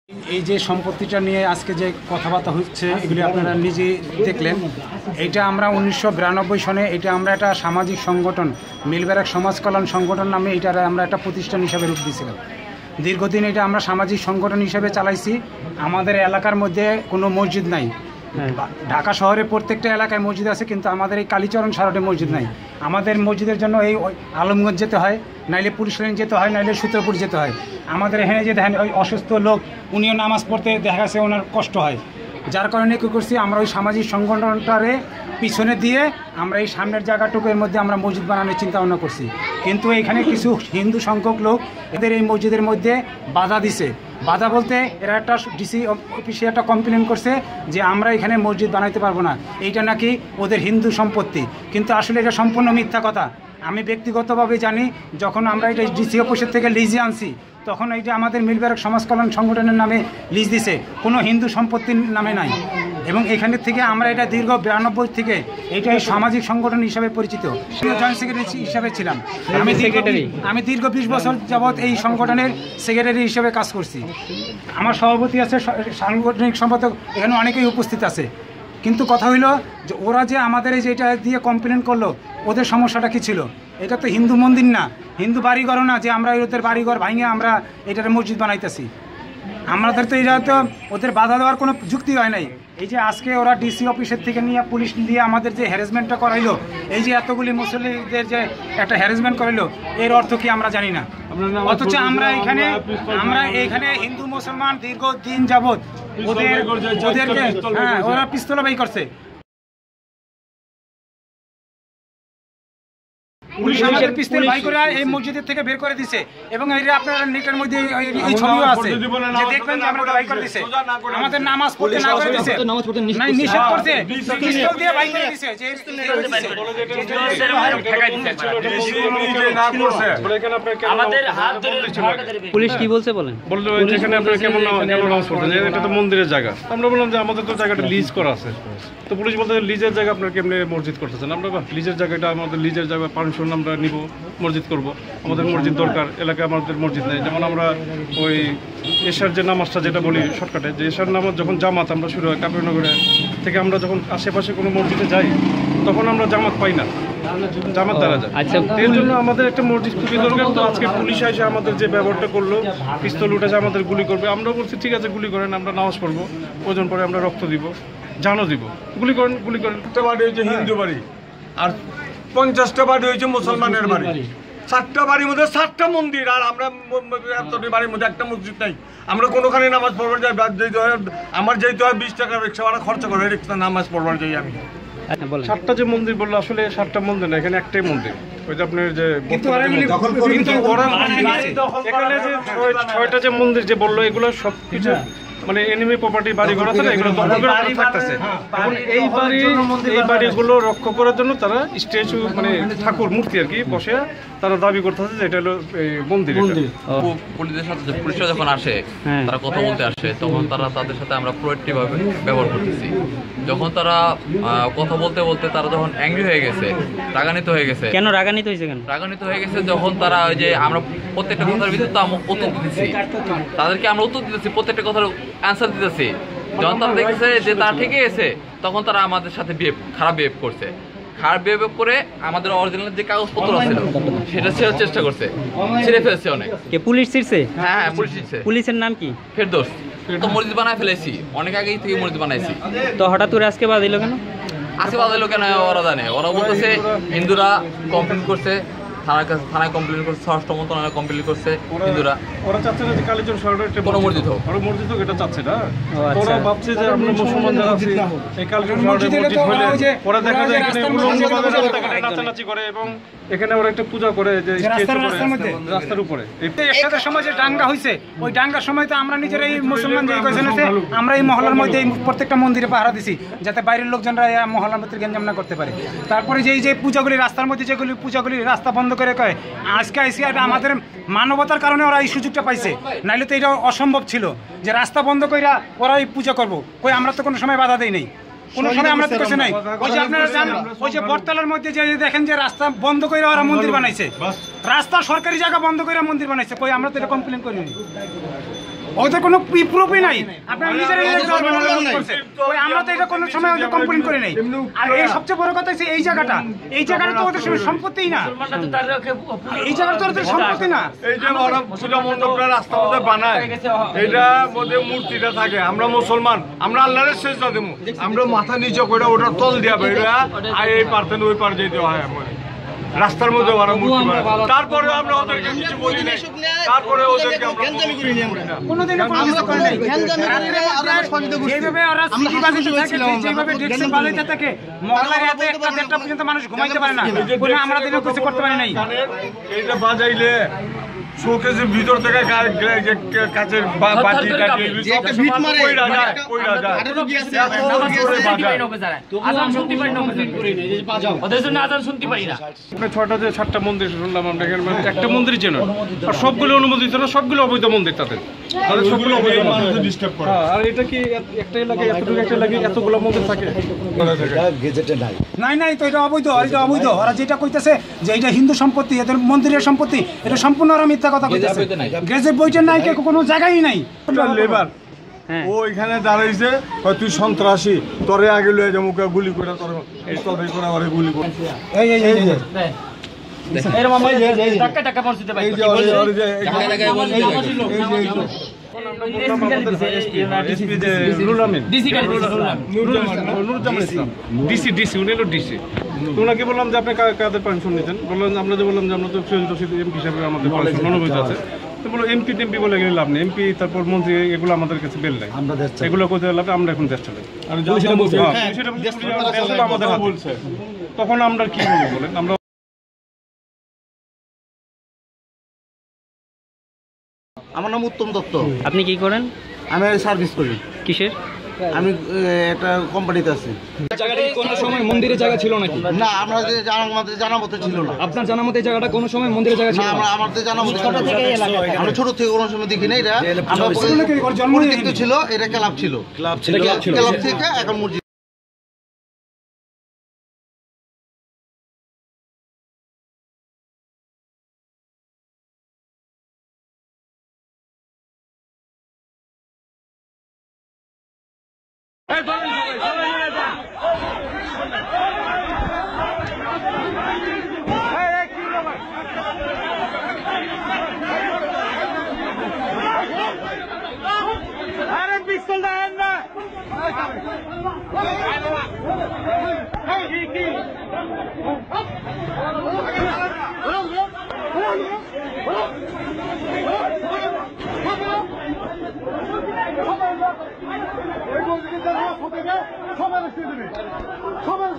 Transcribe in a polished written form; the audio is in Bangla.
এই যে সম্পত্তিটা নিয়ে আজকে যে কথাবার্তা হচ্ছে এগুলি আপনারা নিজে দেখলেন। এইটা আমরা 1992 সনে এটা আমরা একটা সামাজিক সংগঠন মিলবেরাক সমাজ কল্যাণ সংগঠন নামে এটার আমরা একটা প্রতিষ্ঠান হিসাবে রূপ দিয়েছিলাম। দীর্ঘদিন এটা আমরা সামাজিক সংগঠন হিসাবে চালাইছি। আমাদের এলাকার মধ্যে কোনো মসজিদ নাই। ঢাকা শহরে প্রত্যেকটা এলাকায় মসজিদ আছে, কিন্তু আমাদের এই কালীচরণ সারটে মসজিদ নাই। আমাদের মসজিদের জন্য এই আলমগঞ্জ যেতে হয়, নাইলে পুলিশ লাইন যেতে হয়, নাইলে সূত্রপুর যেতে হয়। আমাদের এখানে যে দেখেন ওই অসুস্থ লোক, উনিও নামাজ পড়তে দেখা গেছে ওনার কষ্ট হয়। যার কারণে কী করছি, আমরা ওই সামাজিক সংগঠনটারে পিছনে দিয়ে আমরা এই সামনের জায়গাটুকুর মধ্যে আমরা মসজিদ বানানোর চিন্তা ভাবনা করছি। কিন্তু এখানে কিছু হিন্দু সংখ্যক লোক এদের এই মসজিদের মধ্যে বাধা দিছে। বাধা বলতে এরা একটা ডিসি অফিসে একটা কমপ্লেন করছে যে আমরা এখানে মসজিদ বানাইতে পারবো না, এইটা নাকি ওদের হিন্দু সম্পত্তি। কিন্তু আসলে এটা সম্পূর্ণ মিথ্যা কথা। আমি ব্যক্তিগতভাবে জানি, যখন আমরা এটা ডিসি অফিসের থেকে লিজে আনছি তখন এইটা আমাদের মিলবেরাক সমাজ কল্যাণ সংগঠনের নামে লিজ দিছে, কোনো হিন্দু সম্পত্তির নামে নাই। এবং এখানের থেকে আমরা এটা দীর্ঘ 92 থেকে এইটাই সামাজিক সংগঠন হিসাবে পরিচিত। জয়েন্ট সেক্রেটারি হিসাবে ছিলাম আমি দীর্ঘ 20 বছর যাবৎ এই সংগঠনের সেক্রেটারি হিসেবে কাজ করছি। আমার সভাপতি আছে, সাংগঠনিক সম্পাদক এখানে অনেকেই উপস্থিত আছে। কিন্তু কথা হইল যে ওরা যে আমাদের এই যেটা দিয়ে কমপ্লেন করলো, ওদের সমস্যাটা কী ছিল? এটা তো হিন্দু মন্দির না, হিন্দু বাড়িঘর না যে আমরা ওদের বাড়িঘর ভাঙে আমরা এটার মসজিদ বানাইতেছি। আমাদের তো এটা তো ওদের বাধা দেওয়ার কোনো যুক্তি হয় নাই। এই যে আজকে ওরা ডিসি অফিসের থেকে নিয়ে পুলিশ দিয়ে আমাদের যে হ্যারাসমেন্টটা করাইলো, এই যে এতগুলি মুসল্লিদের যে একটা হ্যারাসমেন্ট করাইলো, এর অর্থ কি আমরা জানি না। অথচ আমরা এখানে হিন্দু মুসলমান দীর্ঘদিন যাবৎ ওদেরকে ওরা পিস্তল বাই করছে। পুলিশ আমাদের পিস্তল বাই করে এই মসজিদের থেকে বের করে দিছে। এবং এই আপনারা নেটের মধ্যে এই ছবিও আছে যে দেখবেন যে আমরা বাই করে দিছে, আমাদের নামাজ পড়তে না করে দিছে, নাই নিষেধ করছে, পিস্তল দিয়ে বাই করে দিছে। যে আমাদের হাত ধরে পুলিশ কি বলছে বলেন, বললো যেখানে আপনারা কেমন নামাজ পড়তেন, এটা তো মন্দিরের জায়গা। আমরা বললাম যে আমাদের তো জায়গাটা লিজ করা আছে। তো পুলিশ বলতে লিজের জায়গা আপনারা কেমনে মসজিদ করতেছেন? আমরা লিজের জায়গাটা আমাদের লিজের জায়গা পারমিশন আমরা নিব, মসজিদ করব। আমাদের মসজিদ দরকার, এলাকায় আমাদের মসজিদ নেই। যেমন আমরা ওই এশার যে নামাজটা যেটা বলি শর্টকাটে, যে এশার নামাজ যখন জামাত আমরা শুরু হয় কাপড়নগরে থেকে, আমরা যখন আশেপাশে কোনো মসজিদে যাই তখন আমরা জামাত পাই না, জামাত দ্বারা যায়। আচ্ছা, এর জন্য আমাদের একটা মসজিদ খুবই দরকার। তো আজকে পুলিশ এসে আমাদের যে ব্যবহারটা করলো, পিস্তল উঠেছে, আমাদের গুলি করবে। আমরা বলছি ঠিক আছে গুলি করেন, আমরা নামাজ পড়বো, প্রয়োজন পরে আমরা রক্ত দিব, জানও দিব, গুলি করেন গুলি করেন। একটা বাড়ি হয়েছে হিন্দু বাড়ি, আর 50টা বাড়ি হয়েছে মুসলমানের বাড়ি। 7টা বাড়ির মধ্যে 7টা মন্দির, আর আমরা এতটি বাড়ির মধ্যে একটা মসজিদ নাই। আমরা কোনোখানে নামাজ পড়বার যাই, আমার যেতে হয় 20 টাকা রিক্সা ভাড়া খরচা করে রিক্সা নামাজ পড়বার যাই আমি। 7টা যে মন্দির বললো, আসলে 7টা মন্দির না, এখানে একটাই মন্দির। ওই যে আপনার যে এখানে যে 6টা যে মন্দির যে বললো, এগুলো সব কিছু মানে এনিমি প্রপার্টি বাড়ি ঘর আছে না, এগুলো দখল করে থাকতেছে। এখন এই বাড়িগুলো রক্ষা করার জন্য তারা স্ট্যাচু মানে ঠাকুর মূর্তি আর কি বসে তারা দাবি করতেছে যে এটা হলো মন্দির। পুলিশরা যখন আসে, তারা কথা বলতে আসে, তখন তারা তাদের সাথে আমরা প্রোঅ্যাক্টিভ ভাবে ব্যবহার করতেছি। যখন তারা কথা বলতে বলতে তারা যখন অ্যাংরি হয়ে গেছে, রাগান্বিত হয়ে গেছে। কেন রাগান্বিত হয়েছে? রাগান্বিত হয়ে গেছে যখন তারা ওই যে আমরা প্রত্যেকটা কথার ভিতরে তো উত্তর দিতেছি, তাদেরকে আমরা উত্তর দিতেছি, প্রত্যেকটা কথার অ্যান্সার দিতেছি। যখন তারা দেখেছে যে তারা ঠিকই আছে, তখন তারা আমাদের সাথে খারাপ বিহেভ করছে। খারাপ বিহেভ করে আমাদের অরিজিনাল যে কাগজপত্র আছে সেটা ছেড়ার চেষ্টা করছে, ছেড়ে ফেলছে অনেক। কে পুলিশ ছিড়ছে? হ্যাঁ, পুলিশ ছিড়ছে। পুলিশের নাম কি? ফেরদৌস। তো মসজিদ বানায় ফেলেছি, অনেক আগেই থেকে মসজিদ বানাইছি। তো হঠাৎ করে আজকে বাঁধিল কেন? আজকে বাঁধাইলো কেন ওরা জানে। ওরা বলতেছে হিন্দুরা কমপ্লেন করছে, থানায় কমপ্লেন করছে, স্বরাষ্ট্র মন্ত্রণালয়ে কমপ্লেন করছে হিন্দুরা। ওরা চাচ্ছে না যে কালীচরণ শহরে কোনো মসজিদ হোক, ওরা মসজিদ হোক, এটা চাচ্ছে না। ওরা ভাবছে যে আমরা মুসলমান যারা আছি এই কালীচরণ শহরে মসজিদ হলে ওরা দেখা যায় এখানে নাচানাচি করে এবং এখানে ওরা একটা পূজা করে যে রাস্তার উপরে। একসাথে সময় যে দাঙ্গা হয়েছে, ওই দাঙ্গার সময় তো আমরা নিজেরা এই মুসলমান যে কয়েকজন আছে, আমরা এই মহল্লার মধ্যে প্রত্যেকটা মন্দিরে পাহারা দিছি, যাতে বাইরের লোকজনরা মহল্লার মধ্যে গেঞ্জাম না করতে পারে। তারপরে যে পূজাগুলি রাস্তার মধ্যে যেগুলি পূজাগুলি রাস্তা বন্ধ করে কয়, আজকে আমাদের মানবতার কারণে ওরা এই সুযোগটা পাইছে, নাইলে তো এটা অসম্ভব ছিল যে রাস্তা বন্ধ করে ওরা এই পূজা করবো। কই আমরা তো কোনো সময় বাধা দেই নাই, কোনো সময় আমরা তো কিছু নাই। ওই যে আপনারা জানেন, ওই যে বটতলার মধ্যে যে দেখেন যে রাস্তা বন্ধ করে ওরা মন্দির বানাইছে, রাস্তা সরকারি জায়গা বন্ধ করে মন্দির বানাইছে, কই আমরা তো এটা কমপ্লেন করিনি। ওদের কোনো প্রুফই নাই। আপনারা নিজেরা ওই আমরা তো এটা কোনো সময় কমপ্লেন করে নেই। আর এই সবচেয়ে বড় কথা হচ্ছে এই জায়গাটা তো ওদের সম্পত্তিই না, এই জায়গাটা তো ওদের সম্পত্তি না। এই যে ওরা পূজা মণ্ডপটা রাস্তার মধ্যে বানায়, এটা মধ্যে মূর্তিটা থাকে, আমরা মুসলমান, আমরা আল্লাহরের সেজদা দেবো, আমরা মাথা নিচে করে ওটা তল দিয়া বেরা আর এই পারতেন ওই পার যেতে হয় রাস্তার মধ্যে ওরা মূর্তি বানায়। তারপরে আমরা ওদেরকে কিছু বলি না, তারপরে ওদেরকে আমরা কোনোদিন করে নাই। এইভাবে ওরা সিটি বাজাতে থাকে, যেভাবে ডেস্ক বাজাতে থাকে, মহল্লার এত একটা দেড়টা পর্যন্ত মানুষ ঘুমাইতে পারে না, বলে আমরা দিনে কিছু করতে পারি নাই। এইটা বাজাইলে শোকেসের ভিতর থেকে কাছের বাটি টাটি কইরা যায়। আপনার 6টা যে 7টা মন্দির শুনলাম আমরা এখানে, মানে একটা মন্দির চেন আর সবগুলো অনুমোদিত না, সবগুলো অবৈধ মন্দির তাদের সবগুলো অবৈধ মন্দির। আর এটা কি একটা এলাকায় এতটুকু একটা এলাকায় এতগুলো মন্দির থাকে? নাই তো এটা অবৈধ, এটা অবৈধ। ওরা যেটা কইতেছে যে এটা হিন্দু সম্পত্তি, এদের মন্দিরের সম্পত্তি, এটা সম্পূর্ণ ওরা মিথ্যা কথা কইতেছে। গেজেট বইটা নাই, কোনো জায়গায় নাই। লেবার ও এখানে দাঁড়াইছে, তুই সন্ত্রাসী, তোরে আগে লয়ে যাবো, গুলি করে তোর তবে করে ওরে গুলি করে। এই ওনাকে বললাম যে আপনি কাদের পারমিশন নিতেন, বললাম আমরা যে বললাম যে আমরা তো এমপি হিসাবে আমাদের পারমিশন অনুমোদিত আছে। তো বলো এমপি টেমপি বলে গেলে লাভ নেই, এমপি তারপর মন্ত্রী এগুলো আমাদের কাছে বেল নাই, এগুলো করতে লাভ, আমরা এখন দেশ চালাই। আমাদের বলছে তখন আমরা কি বলবো বলেন? আমরা আমার নাম উত্তম দত্ত। আপনি কি করেন? আমি সার্ভিস করি। কিসের? আমি একটা কোম্পানিতে আছি। জায়গাটা কোনো সময় মন্দিরের জায়গা ছিল নাকি? না, আমাদের জানা মতে ছিল না। আপনার জানা মতে জায়গাটা কোনো সময় মন্দিরের জায়গা ছিল না? আমাদের জানা মতে আমরা ছোট থেকে কোনো সময় দেখি না। এটা পরিচিত ছিল, এটা ক্লাব ছিল, ক্লাব থেকে এখন মসজিদ। সবাই